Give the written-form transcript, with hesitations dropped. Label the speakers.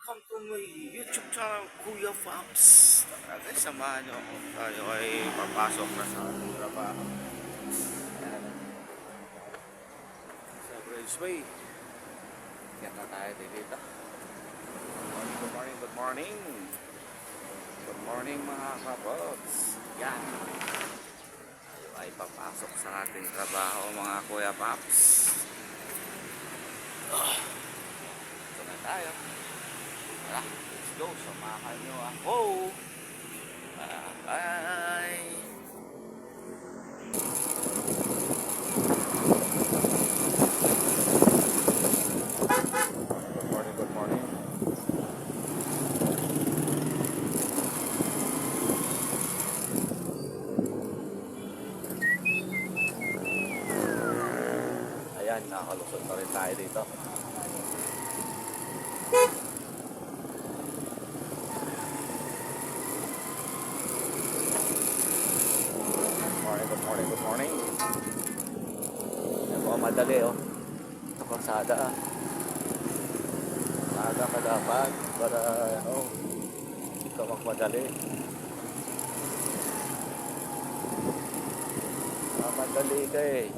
Speaker 1: Welcome to my YouTube channel, Kuya Fox. Guys, samahan nyo ako. Tayo ay papasok na sa ating trabaho. Ayan. Sa Bridgeway. Kaya na tayo dito. Good morning, good morning. Good morning mga kapots. Yan. Tayo ay papasok sa ating trabaho mga Kuya Fox. Ito na tayo. Let's go, samahan nyo ako. Bye. Good morning, good morning. Ayan, nakalusot na rin tayo dito. Good morning. Yan po, madali oh. Ito kalsada ah. Maaga ka dapat para hindi ka magmadali. Madali ka eh.